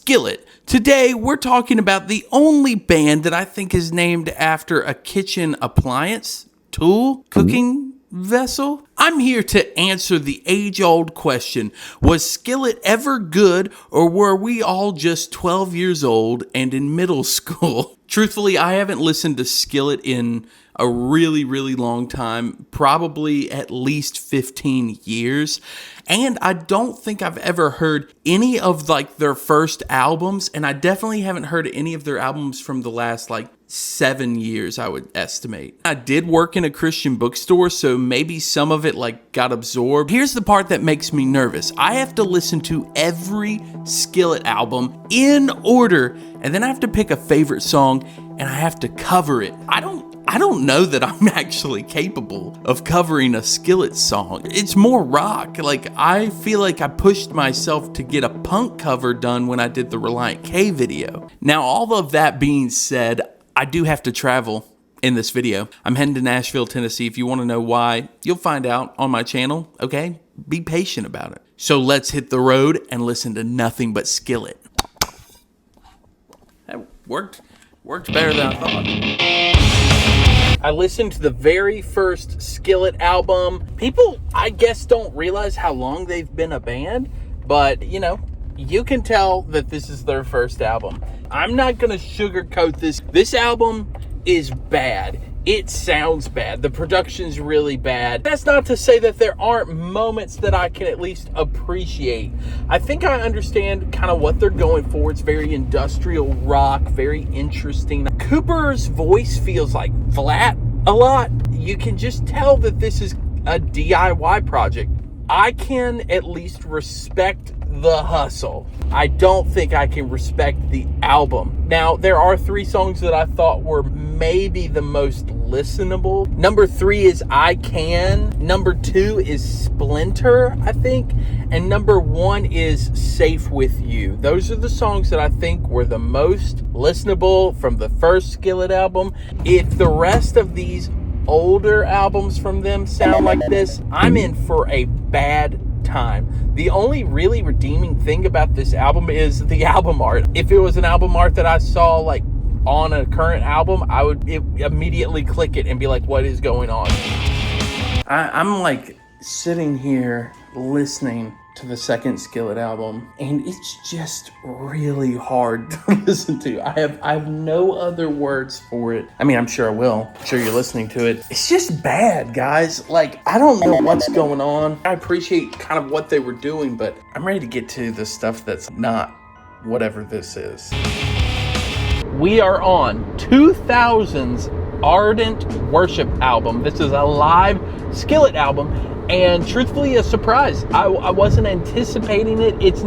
Skillet. Today, we're talking about the only band that I think is named after a kitchen appliance, tool, cooking vessel. I'm here to answer the age-old question, was Skillet ever good, or were we all just 12 years old and in middle school? Truthfully, I haven't listened to Skillet in a really, really long time, probably at least 15 years. And I don't think I've ever heard any of their first albums, and I definitely haven't heard any of their albums from the last 7 years, I would estimate. I did work in a Christian bookstore, so maybe some of it got absorbed. Here's the part that makes me nervous. I have to listen to every Skillet album in order, and then I have to pick a favorite song and I have to cover it. I don't know that I'm actually capable of covering a Skillet song. It's more rock. I feel like I pushed myself to get a punk cover done when I did the Reliant K video. Now, all of that being said, I do have to travel in this video. I'm heading to Nashville, Tennessee. If you want to know why, you'll find out on my channel, okay? Be patient about it. So let's hit the road and listen to nothing but Skillet. That worked better than I thought. I listened to the very first Skillet album. People, I guess, don't realize how long they've been a band, but, you can tell that this is their first album. I'm not going to sugarcoat this. This album is bad. It sounds bad. The production's really bad. That's not to say that there aren't moments that I can at least appreciate. I think I understand kind of what they're going for. It's very industrial rock, very interesting. Cooper's voice feels flat a lot. You can just tell that this is a DIY project. I can at least respect the hustle. I don't think I can respect the album. Now, there are 3 songs that I thought were maybe the most listenable. Number 3 is I Can. Number 2 is Splinter, I think. And number 1 is Safe With You. Those are the songs that I think were the most listenable from the first Skillet album. If the rest of these older albums from them sound like this, I'm in for a bad time. The only really redeeming thing about this album is the album art. If it was an album art that I saw on a current album, I would immediately click it and be like, what is going on? I'm sitting here listening to the second Skillet album, and it's just really hard to listen to. I have no other words for it. I mean, I'm sure I will. I'm sure you're listening to it. It's just bad, guys. I don't know what's going on. I appreciate kind of what they were doing, but I'm ready to get to the stuff that's not whatever this is. We are on 2000's Ardent Worship album. This is a live Skillet album, and truthfully, a surprise. I wasn't anticipating it. It's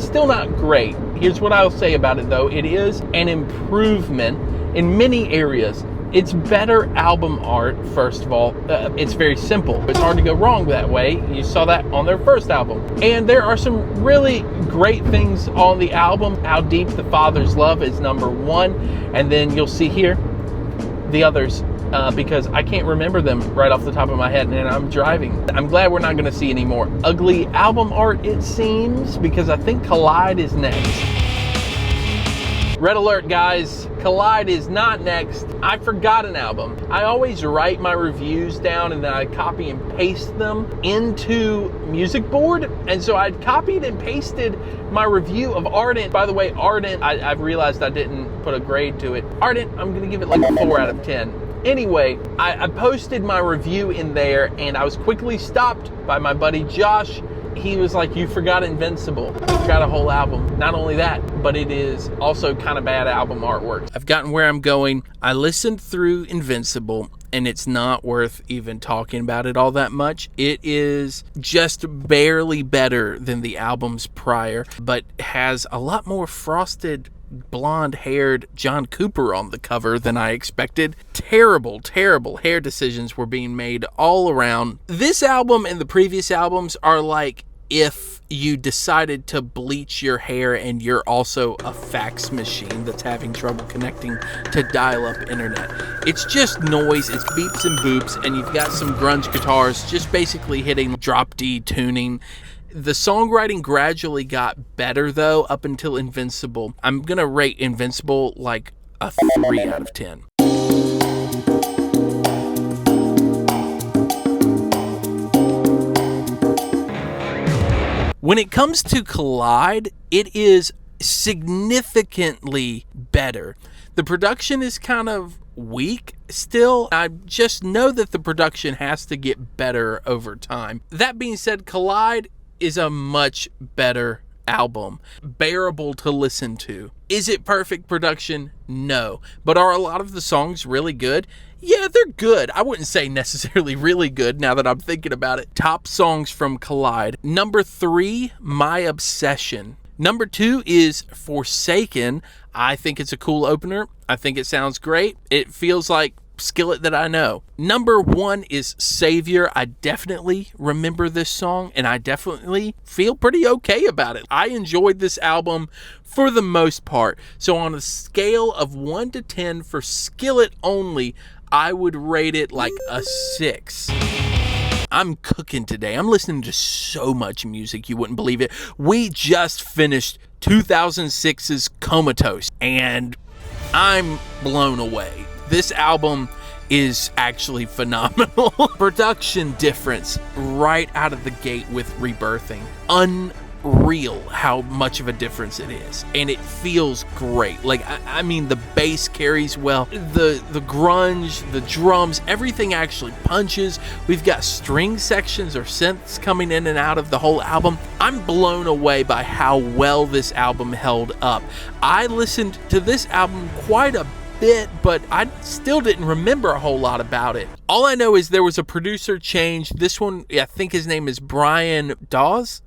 still not great. Here's what I'll say about it, though. It is an improvement in many areas. It's better album art, first of all. It's very simple. It's hard to go wrong that way. You saw that on their first album. And there are some really great things on the album. How Deep the Father's Love is number 1. And then you'll see here the others. Because I can't remember them right off the top of my head, and I'm driving. I'm glad we're not going to see any more ugly album art, it seems, because I think Collide is next. Red alert, guys. Collide is not next. I forgot an album. I always write my reviews down and then I copy and paste them into Music Board. And so I'd copied and pasted my review of Ardent. By the way, Ardent, I've realized I didn't put a grade to it. Ardent, I'm going to give it a 4 out of 10. Anyway, I posted my review in there, and I was quickly stopped by my buddy Josh. He was like, you forgot Invincible. You forgot a whole album. Not only that, but it is also kind of bad album artwork. I've gotten where I'm going. I listened through Invincible, and it's not worth even talking about it all that much. It is just barely better than the albums prior, but has a lot more frosted blonde-haired John Cooper on the cover than I expected. Terrible hair decisions were being made all around. This album and the previous albums are like if you decided to bleach your hair and you're also a fax machine that's having trouble connecting to dial-up internet. It's just noise, it's beeps and boops, and you've got some grunge guitars just basically hitting drop D tuning. The songwriting gradually got better, though, up until Invincible. I'm going to rate Invincible like a 3 out of 10. When it comes to Collide, it is significantly better. The production is kind of weak still. I just know that the production has to get better over time. That being said, Collide is a much better album, bearable to listen to. Is it perfect production? No. But are a lot of the songs really good? Yeah, they're good. I wouldn't say necessarily really good now that I'm thinking about it. Top songs from Collide. Number 3, My Obsession. Number 2 is Forsaken. I think it's a cool opener. I think it sounds great. It feels like Skillet that I know. Number 1 is Savior. I definitely remember this song, and I definitely feel pretty okay about it. I enjoyed this album for the most part. So on a scale of 1 to 10 for Skillet only, I would rate it like a 6. I'm cooking today. I'm listening to so much music, you wouldn't believe it. We just finished 2006's Comatose, and I'm blown away. This album is actually phenomenal. Production difference right out of the gate with Rebirthing. Unreal how much of a difference it is. And it feels great. Like, I mean, the bass carries well. The grunge, the drums, everything actually punches. We've got string sections or synths coming in and out of the whole album. I'm blown away by how well this album held up. I listened to this album quite a bit, but I still didn't remember a whole lot about it. All I know is there was a producer change. This one, I think his name is Brian Dawes?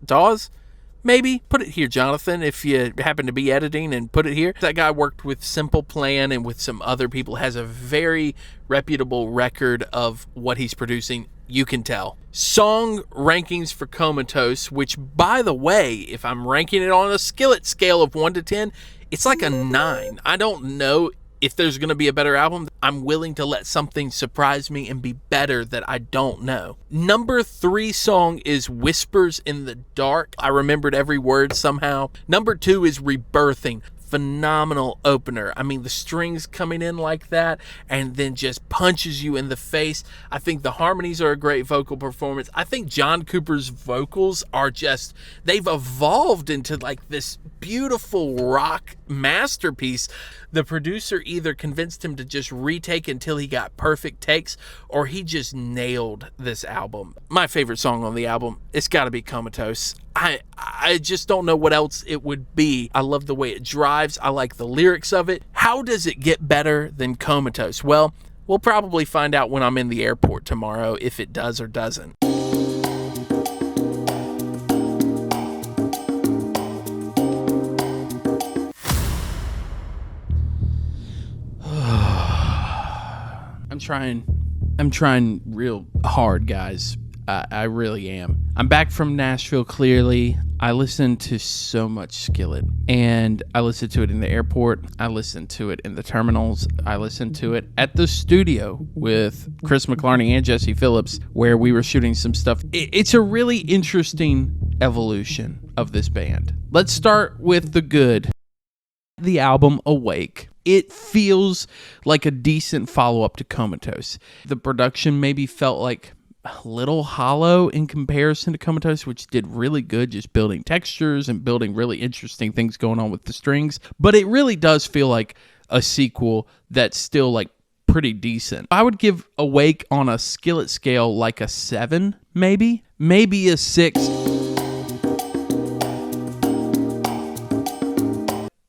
Maybe? Put it here, Jonathan, if you happen to be editing, and put it here. That guy worked with Simple Plan and with some other people, has a very reputable record of what he's producing. You can tell. Song rankings for Comatose, which, by the way, if I'm ranking it on a Skillet scale of 1 to 10, it's like a 9. I don't know if there's going to be a better album. I'm willing to let something surprise me and be better that I don't know. Number 3 song is Whispers in the Dark. I remembered every word somehow. Number 2 is Rebirthing. Phenomenal opener. I mean, the strings coming in like that and then just punches you in the face. I think the harmonies are a great vocal performance. I think John Cooper's vocals are just, they've evolved into like this beautiful rock masterpiece. The producer either convinced him to just retake until he got perfect takes, or he just nailed this album. My favorite song on the album, it's got to be Comatose. I just don't know what else it would be. I love the way it drives. I like the lyrics of it. How does it get better than Comatose? Well, we'll probably find out when I'm in the airport tomorrow if it does or doesn't. I'm trying real hard, guys. I really am. I'm back from Nashville, clearly. I listened to so much Skillet, and I listened to it in the airport. I listened to it in the terminals. I listened to it at the studio with Chris McClarney and Jesse Phillips, where we were shooting some stuff. It's a really interesting evolution of this band. Let's start with the good. The album Awake. It feels like a decent follow-up to Comatose. The production maybe felt like a little hollow in comparison to Comatose, which did really good, just building textures and building really interesting things going on with the strings. But it really does feel like a sequel that's still like pretty decent. I would give Awake on a Skillet scale like a 7, maybe a 6.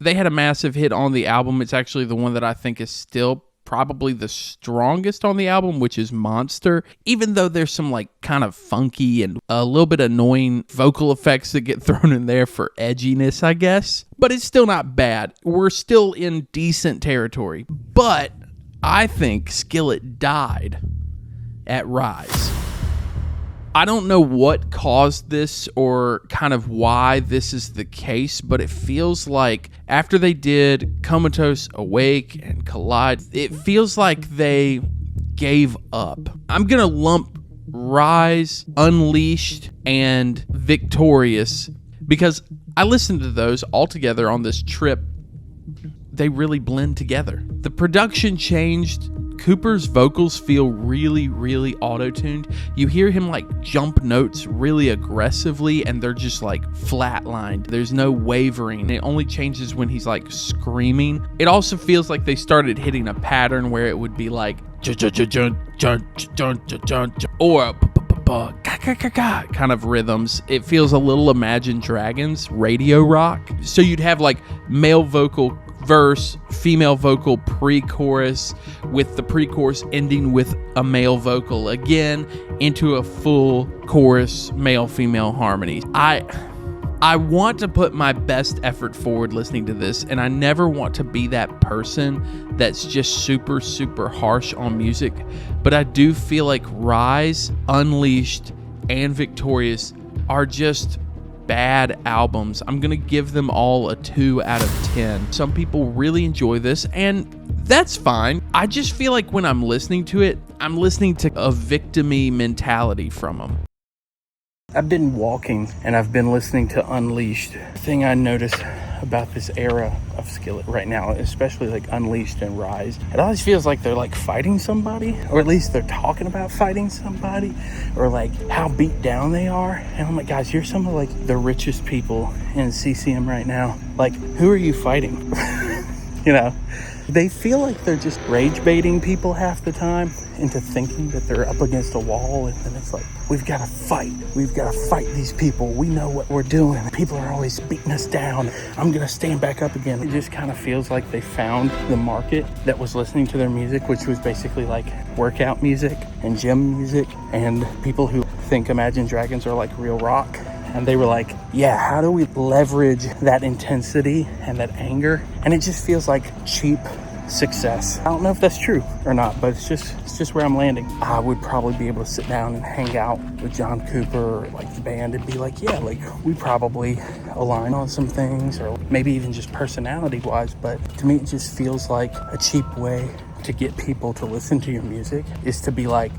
They had a massive hit on the album. It's actually the one that I think is still probably the strongest on the album, which is Monster. Even though there's some like kind of funky and a little bit annoying vocal effects that get thrown in there for edginess, I guess. But it's still not bad. We're still in decent territory. But I think Skillet died at Rise. I don't know what caused this or kind of why this is the case, but it feels like after they did Comatose, Awake, and Collide, it feels like they gave up. I'm going to lump Rise, Unleashed, and Victorious, because I listened to those all together on this trip. They really blend together. The production changed. Cooper's vocals feel really, really auto-tuned. You hear him like jump notes really aggressively, and they're just like flatlined. There's no wavering. It only changes when he's like screaming. It also feels like they started hitting a pattern where it would be like or kind of rhythms. It feels a little Imagine Dragons radio rock. So you'd have like male vocal verse, female vocal pre-chorus, with the pre-chorus ending with a male vocal again into a full chorus male-female harmony. I want to put my best effort forward listening to this, and I never want to be that person that's just super, super harsh on music, but I do feel like Rise, Unleashed, and Victorious are just bad albums. I'm going to give them all a 2 out of 10. Some people really enjoy this, and that's fine. I just feel like when I'm listening to it, I'm listening to a victim-y mentality from them. I've been walking and I've been listening to Unleashed. The thing I noticed about this era of Skillet right now, especially like Unleashed and Rise, it always feels like they're like fighting somebody, or at least they're talking about fighting somebody, or like how beat down they are. And I'm like, guys, you're some of like the richest people in CCM right now. Like, who are you fighting? You know, they feel like they're just rage baiting people half the time into thinking that they're up against a wall, and then it's like, we've got to fight these people. We know what we're doing. People are always beating us down. I'm gonna stand back up again. It just kind of feels like they found the market that was listening to their music, which was basically like workout music and gym music, and people who think Imagine Dragons are like real rock. And they were like, yeah, how do we leverage that intensity and that anger? And it just feels like cheap success. I don't know if that's true or not, but it's just where I'm landing. I would probably be able to sit down and hang out with John Cooper or like the band and be like, yeah, like we probably align on some things, or maybe even just personality wise. But to me, it just feels like a cheap way to get people to listen to your music is to be like,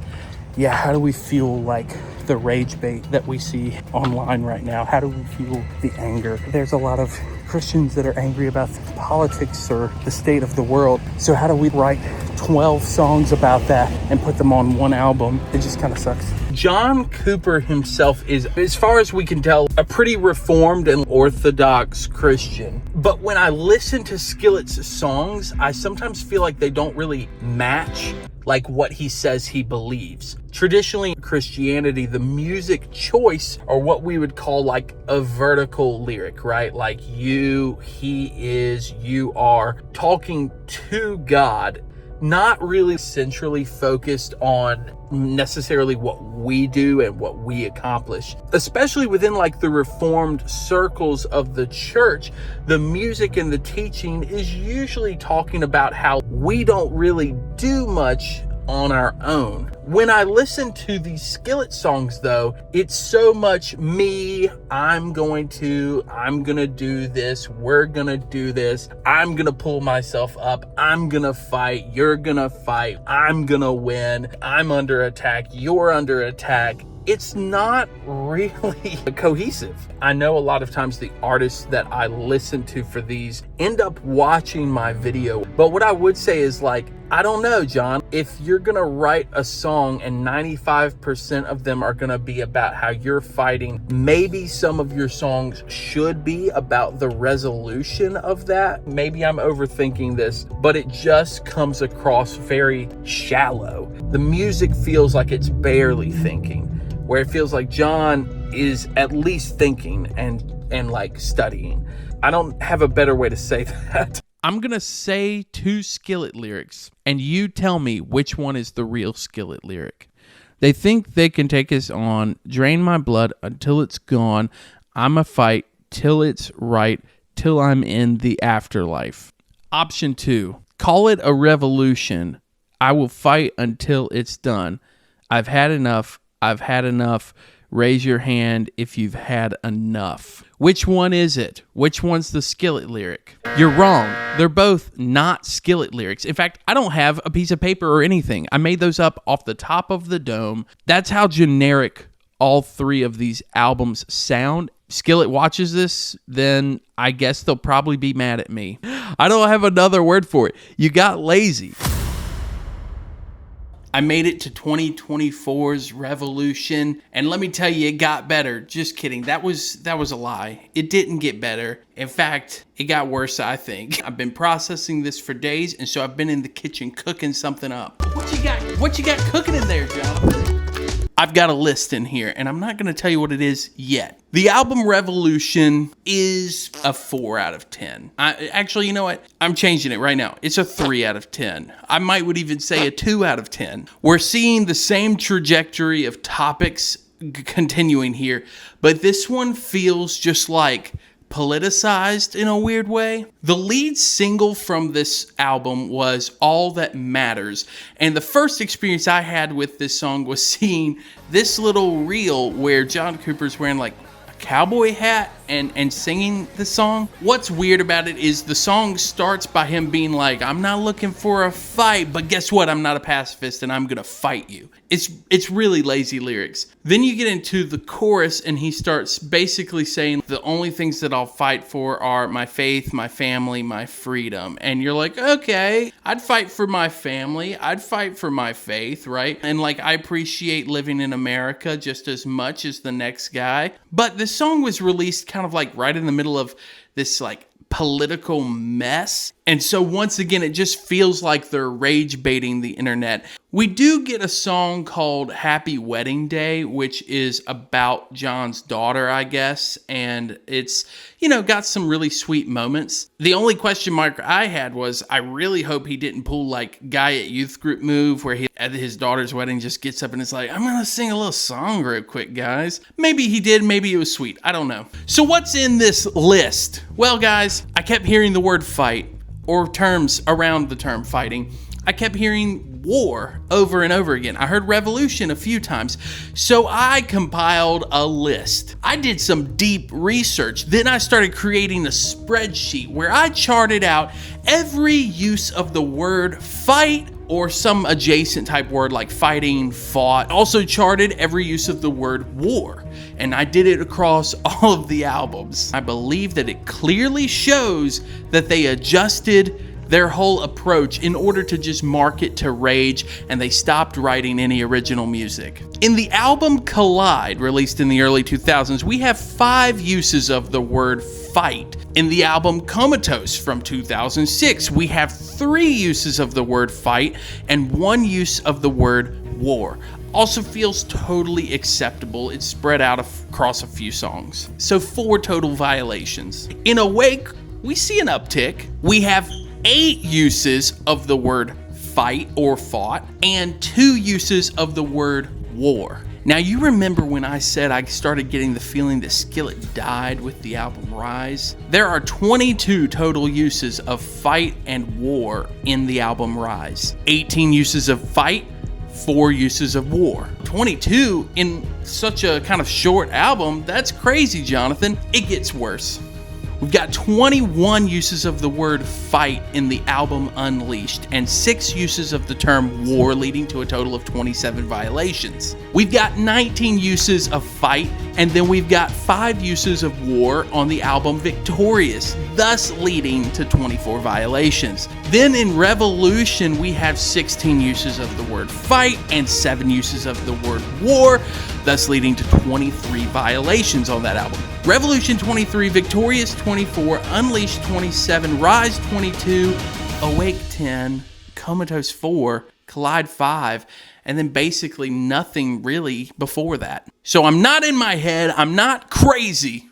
yeah, how do we fuel like the rage bait that we see online right now? How do we fuel the anger? There's a lot of Christians that are angry about politics or the state of the world. So how do we write 12 songs about that and put them on one album? It just kind of sucks. John Cooper himself is, as far as we can tell, a pretty reformed and orthodox Christian. But when I listen to Skillet's songs, I sometimes feel like they don't really match like what he says he believes. Traditionally in Christianity, the music choice, or what we would call like a vertical lyric, right? Like you, he is, you are, talking to God, not really centrally focused on necessarily what we do and what we accomplish. Especially within like the reformed circles of the church, the music and the teaching is usually talking about how we don't really do much on our own. When I listen to these Skillet songs though, it's so much me, I'm gonna do this, we're gonna do this, I'm gonna pull myself up, I'm gonna fight, you're gonna fight, I'm gonna win, I'm under attack, you're under attack. It's not really cohesive. I know a lot of times the artists that I listen to for these end up watching my video, but what I would say is like, I don't know, John, if you're gonna write a song and 95% of them are gonna be about how you're fighting, maybe some of your songs should be about the resolution of that. Maybe I'm overthinking this, but it just comes across very shallow. The music feels like it's barely thinking, where it feels like John is at least thinking and like studying. I don't have a better way to say that. I'm going to say 2 Skillet lyrics, and you tell me which one is the real Skillet lyric. They think they can take us on, drain my blood until it's gone. I'ma fight till it's right, till I'm in the afterlife. Option 2, call it a revolution. I will fight until it's done. I've had enough. Raise your hand if you've had enough. Which one is it? Which one's the Skillet lyric? You're wrong. They're both not Skillet lyrics. In fact, I don't have a piece of paper or anything. I made those up off the top of the dome. That's how generic all three of these albums sound. Skillet watches this, then I guess they'll probably be mad at me. I don't have another word for it. You got lazy. I made it to 2024's Revolution, and let me tell you, it got better. Just kidding. That was a lie. It didn't get better. In fact, it got worse, I think. I've been processing this for days, and so I've been in the kitchen cooking something up. What you got cooking in there, Jonathan? I've got a list in here, and I'm not going to tell you what it is yet. The album Revolution is a 4 out of 10. Actually, you know what? I'm changing it right now. It's a 3 out of 10. I would even say a 2 out of 10. We're seeing the same trajectory of topics continuing here, but this one feels just like politicized in a weird way. The lead single from this album was All That Matters, and the first experience I had with this song was seeing this little reel where John Cooper's wearing like a cowboy hat and singing the song. What's weird about it is the song starts by him being like, I'm not looking for a fight, but guess what? I'm not a pacifist and I'm gonna fight you. It's really lazy lyrics. Then you get into the chorus and he starts basically saying the only things that I'll fight for are my faith, my family, my freedom. And you're like, okay, I'd fight for my family. I'd fight for my faith, right? And like, I appreciate living in America just as much as the next guy. But this song was released kind of like right in the middle of this like political mess. And so once again, it just feels like they're rage baiting the internet. We do get a song called Happy Wedding Day, which is about John's daughter, I guess. And it's, got some really sweet moments. The only question mark I had was, I really hope he didn't pull like guy at youth group move where he at his daughter's wedding just gets up and it's like, I'm going to sing a little song real quick, guys. Maybe he did. Maybe it was sweet. I don't know. So what's in this list? Well, guys, I kept hearing the word fight or terms around the term fighting. I kept hearing war over and over again. I heard revolution a few times. So I compiled a list. I did some deep research. Then I started creating a spreadsheet where I charted out every use of the word fight or some adjacent type word like fighting, fought. Also charted every use of the word war. And I did it across all of the albums. I believe that it clearly shows that they adjusted their whole approach in order to just market to rage, and they stopped writing any original music. In the album Collide, released in the early 2000s, we have 5 uses of the word fight. In the album Comatose from 2006, we have 3 uses of the word fight and 1 use of the word war. Also feels totally acceptable. It's spread out across a few songs. So 4 total violations. In Awake, we see an uptick. We have 8 uses of the word fight or fought and 2 uses of the word war. Now, you remember when I said I started getting the feeling that Skillet died with the album Rise? There are 22 total uses of fight and war in the album Rise. 18 uses of fight, 4 uses of war. 22 in such a kind of short album, that's crazy, Jonathan. It gets worse. We've got 21 uses of the word fight in the album Unleashed and 6 uses of the term war, leading to a total of 27 violations. We've got 19 uses of fight, and then we've got 5 uses of war on the album Victorious, thus leading to 24 violations. Then in Revolution, we have 16 uses of the word fight and 7 uses of the word war, thus leading to 23 violations on that album. Revolution 23, Victorious 24, Unleashed 27, Rise 22, Awake 10, Comatose 4, Collide 5, and then basically nothing really before that. So I'm not in my head. I'm not crazy.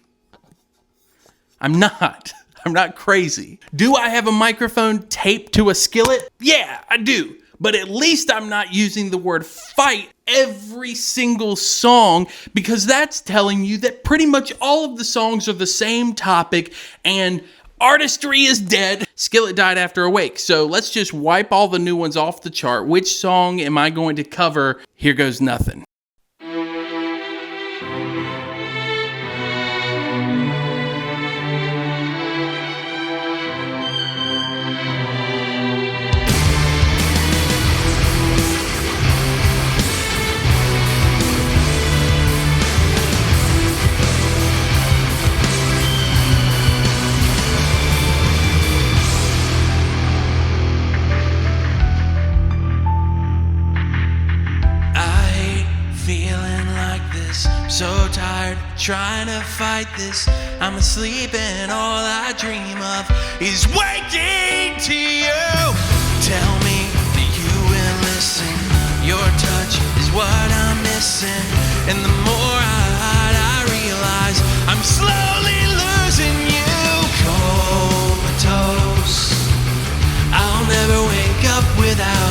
I'm not crazy. Do I have a microphone taped to a skillet? Yeah, I do. But at least I'm not using the word fight every single song, because that's telling you that pretty much all of the songs are the same topic and artistry is dead. Skillet died after Awake. So let's just wipe all the new ones off the chart. Which song am I going to cover? Here Goes Nothing. trying to fight this. I'm asleep and all I dream of is waking to you. Tell me that you will listen. Your touch is what I'm missing. And the more I hide, I realize I'm slowly losing you. Comatose, I'll never wake up without